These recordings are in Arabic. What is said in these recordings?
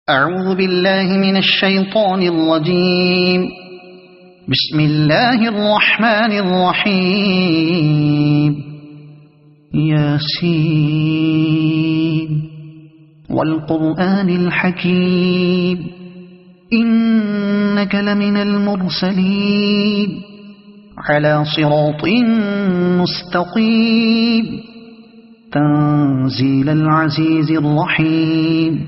أعوذ بالله من الشيطان الرجيم. بسم الله الرحمن الرحيم. ياسين والقرآن الحكيم إنك لمن المرسلين على صراط مستقيم تنزيل العزيز الرحيم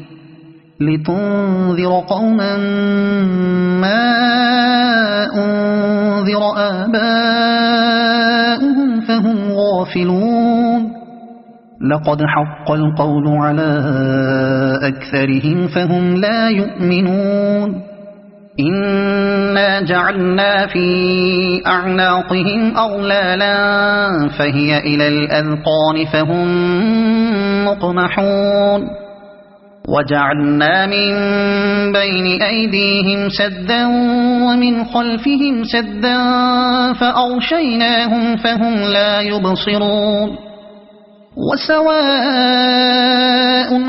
لتنذر قوما ما أنذر آباؤهم فهم غافلون. لقد حق القول على أكثرهم فهم لا يؤمنون. إنا جعلنا في أعناقهم أغلالا فهي إلى الأذقان فهم مقمحون. وجعلنا من بين أيديهم سدا ومن خلفهم سدا فأغشيناهم فهم لا يبصرون. وسواء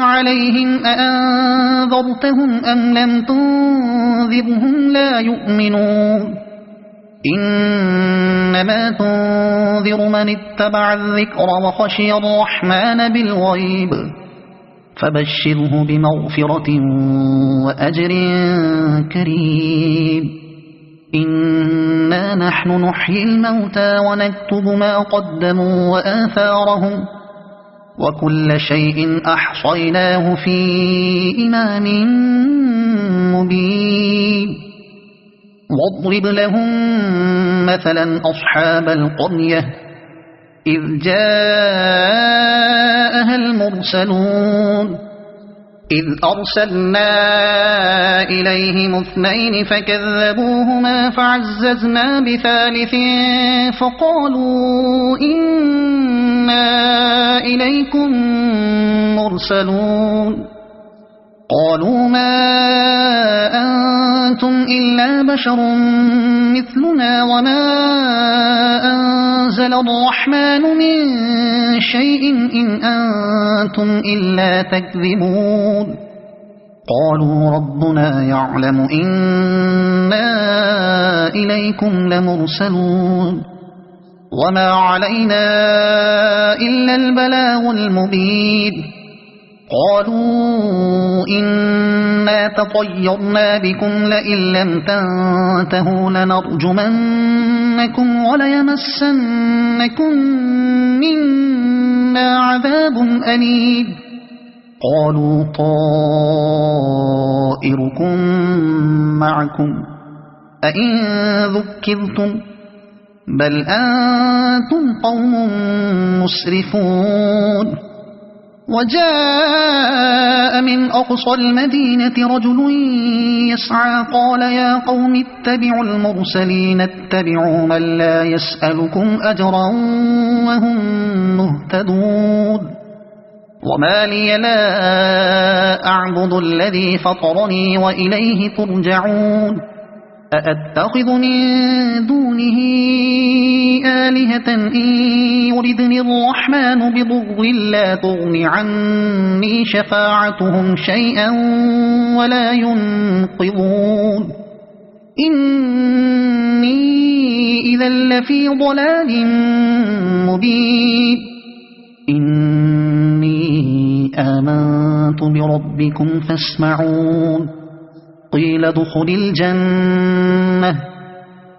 عليهم أأنذرتهم أم لم تنذرهم لا يؤمنون. إنما تنذر من اتبع الذكر وخشي الرحمن بالغيب فبشره بمغفرة وأجر كريم. إنا نحن نحيي الموتى ونكتب ما قدموا وآثارهم وكل شيء أحصيناه في إمام مبين. واضرب لهم مثلا أصحاب القرية إذ جاءها المرسلون إذ أرسلنا إليهم 2 فكذبوهما فعززنا بثالث فقالوا إنا إليكم مرسلون. قالوا ما أنتم إلا بشر مثلنا وما أنزل الرحمن من شيء إن أنتم إلا تكذبون. قالوا ربنا يعلم إنا إليكم لمرسلون وما علينا إلا البلاغ المبين. قالوا إنا تطيرنا بكم لئن لم تنتهوا لنرجمنكم وليمسنكم منا عذاب أليم. قالوا طائركم معكم أئن ذكرتم بل أنتم قوم مسرفون. وجاء من أقصى المدينة رجل يسعى قال يا قوم اتبعوا المرسلين اتبعوا من لا يسألكم أجرا وهم مهتدون. وما لي لا أعبد الذي فطرني وإليه ترجعون. أأتخذ من دونه آلهة إن يردني الرحمن بضر لا تغن عني شفاعتهم شيئا ولا ينقذون. إني إذا لفي ضلال مبين. إني آمنت بربكم فاسمعون. قيل ادخل الجنة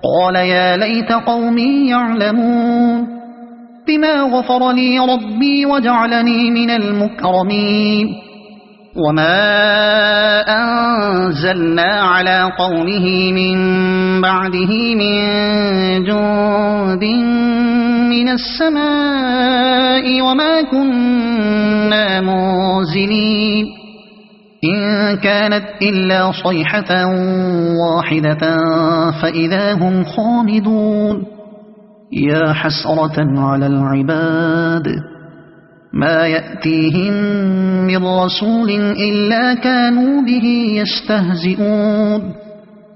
قال يا ليت قومي يعلمون بما غفر لي ربي وجعلني من المكرمين. وما أنزلنا على قومه من بعده من جند من السماء وما كنا منزلين. إن كانت إلا صيحة واحدة فإذا هم خامدون. يا حسرة على العباد ما يأتيهم من رسول إلا كانوا به يستهزئون.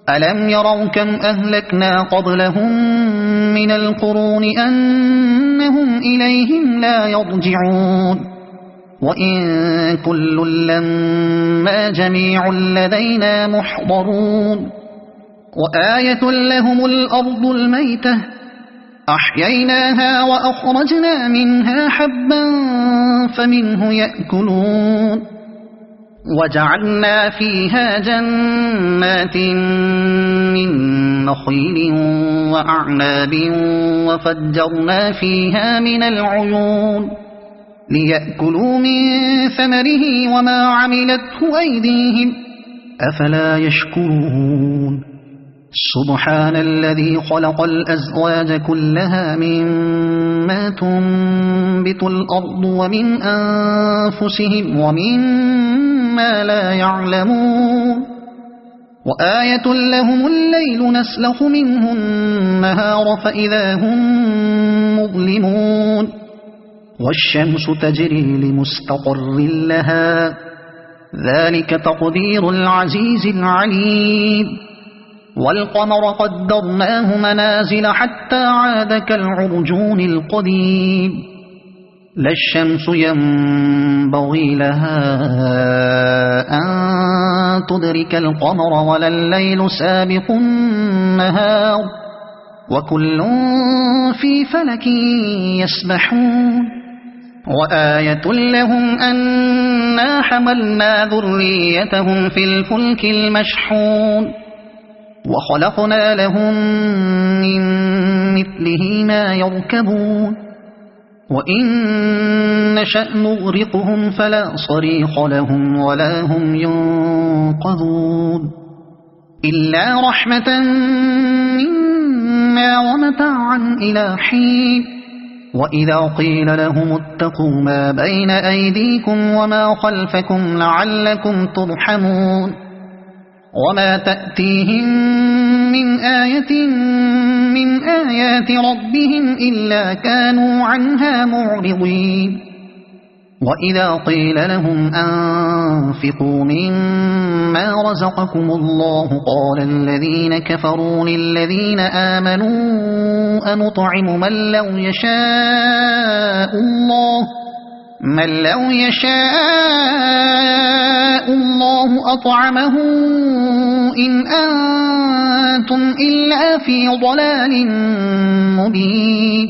ألم يروا كم أهلكنا قبلهم من القرون أنهم إليهم لا يرجعون. وإن كل لما جميع لدينا محضرون وآية لهم الأرض الميتة أحييناها وأخرجنا منها حبا فمنه يأكلون وجعلنا فيها جنات من نخيل وأعناب وفجرنا فيها من العيون ليأكلوا من ثمره وما عملته أيديهم أفلا يشكرون سبحان الذي خلق الأزواج كلها مما تنبت الأرض ومن أنفسهم ومما لا يعلمون وآية لهم الليل نسلخ منه النهار فإذا هم مظلمون والشمس تجري لمستقر لها ذلك تقدير العزيز العليم والقمر قدرناه منازل حتى عاد كالعرجون القديم لا الشمس ينبغي لها أن تدرك القمر ولا الليل سابق النهار وكل في فلك يسبحون وآية لهم أنا حملنا ذريتهم في الفلك المشحون وخلقنا لهم من مثله ما يركبون وإن نشأ نغرقهم فلا صريخ لهم ولا هم ينقذون إلا رحمة منا ومتاعا إلى حين وإذا قيل لهم اتقوا ما بين أيديكم وما خلفكم لعلكم ترحمون وما تأتيهم من آية من آيات ربهم إلا كانوا عنها معرضين وإذا قيل لهم أنفقوا مما رزقكم الله قال الذين كفروا للذين آمنوا أنطعم من لو يشاء الله أطعمه إن أنتم إلا في ضلال مبين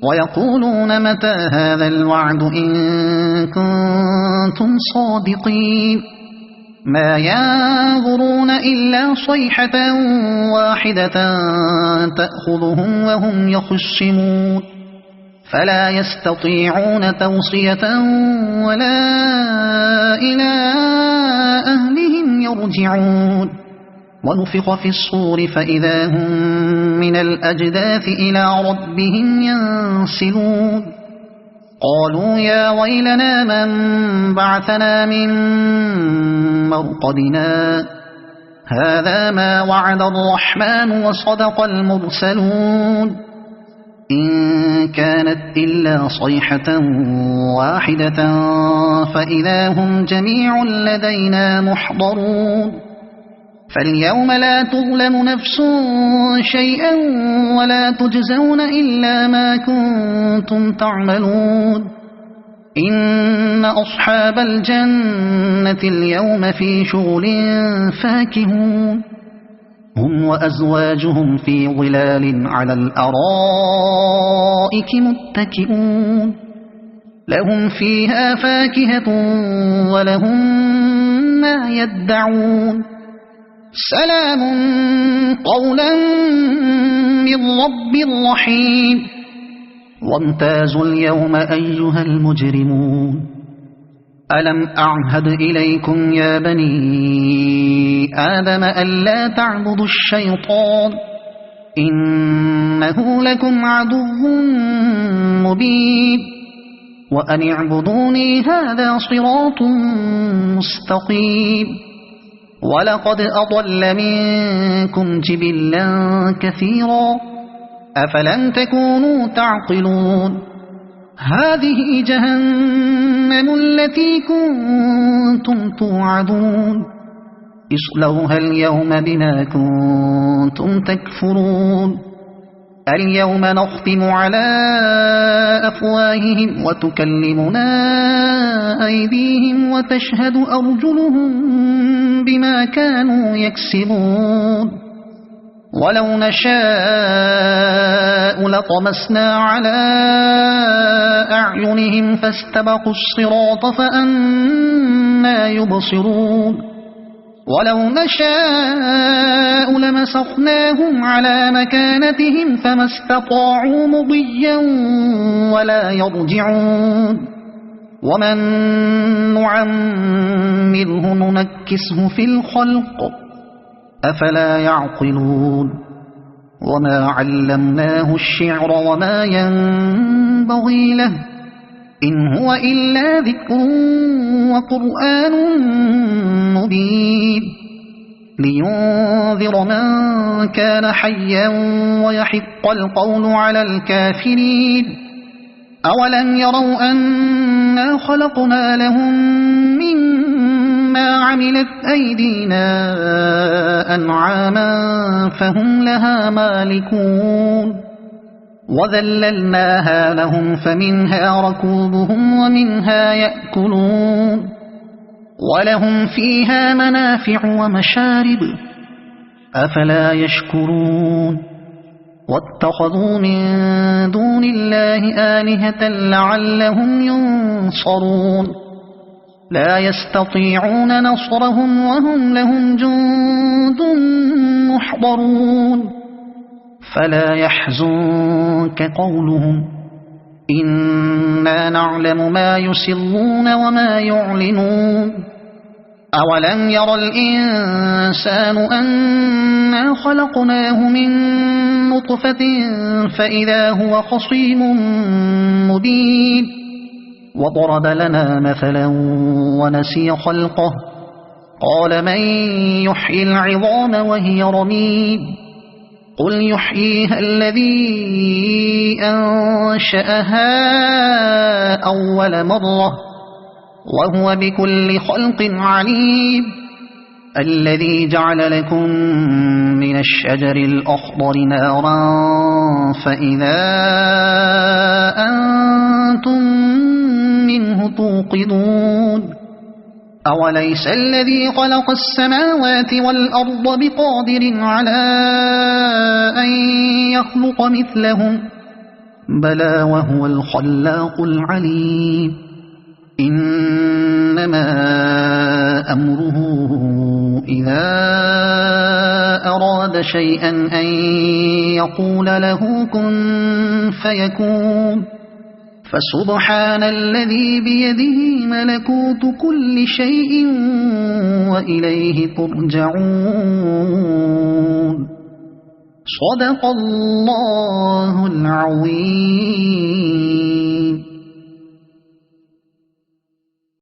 ويقولون متى هذا الوعد إن كنتم صادقين ما ينظرون إلا صيحة واحدة تأخذهم وهم يخصمون فلا يستطيعون توصية ولا إلى أهلهم يرجعون ونفخ في الصور فإذا هم من الأجداث إلى ربهم ينسلون قالوا يا ويلنا من بعثنا من مرقدنا هذا ما وعد الرحمن وصدق المرسلون إن كانت إلا صيحة واحدة فإذا هم جميع لدينا محضرون فاليوم لا تظلم نفس شيئا ولا تجزون إلا ما كنتم تعملون إن أصحاب الجنة اليوم في شغل فاكهون هم وأزواجهم في ظلال على الأرائك متكئون لهم فيها فاكهة ولهم ما يدعون سلام قولا من رب رحيم وامتازوا اليوم أيها المجرمون ألم أعهد إليكم يا بني آدم ألا تعبدوا الشيطان إنه لكم عدو مبين وأن اعبدوني هذا صراط مستقيم ولقد أضل منكم جبلا كثيرا أفلم تكونوا تعقلون هذه جهنم التي كنتم توعدون اصلوها اليوم بما كنتم تكفرون اليوم نختم على أفواههم وتكلمنا أيديهم وتشهد أرجلهم بما كانوا يكسبون ولو نشاء لطمسنا على أعينهم فاستبقوا الصراط فأنى يبصرون ولو نشاء لمسخناهم على مكانتهم فما استطاعوا مضيا ولا يرجعون ومن نعمره ننكسه في الخلق أفلا يعقلون وما علمناه الشعر وما ينبغي له إن هو إلا ذكر وقرآن مبين لينذر من كان حيا ويحق القول على الكافرين أولم يروا أنا خلقنا لهم مما عملت أيدينا أنعاما فهم لها مالكون وذللناها لهم فمنها ركوبهم ومنها يأكلون ولهم فيها منافع ومشارب أفلا يشكرون واتخذوا من دون الله آلهة لعلهم ينصرون لا يستطيعون نصرهم وهم لهم جند محضرون فلا يحزنك قولهم إنا نعلم ما يسرون وما يعلنون أولم ير الإنسان أنا خلقناه من نطفة فإذا هو خصيم مبين وضرب لنا مثلا ونسي خلقه قال من يحيي العظام وهي رميم قل يحييها الذي أنشأها أول مرة وهو بكل خلق عليم الذي جعل لكم من الشجر الأخضر نارا فإذا أنتم منه توقدون أوليس الذي خلق السماوات والأرض بقادر على أن يخلق مثلهم بلى وهو الخلاق العليم إنما أمره إذا أراد شيئا أن يقول له كن فيكون فسبحان الذي بيده ملكوت كل شيء وإليه ترجعون صدق الله العظيم.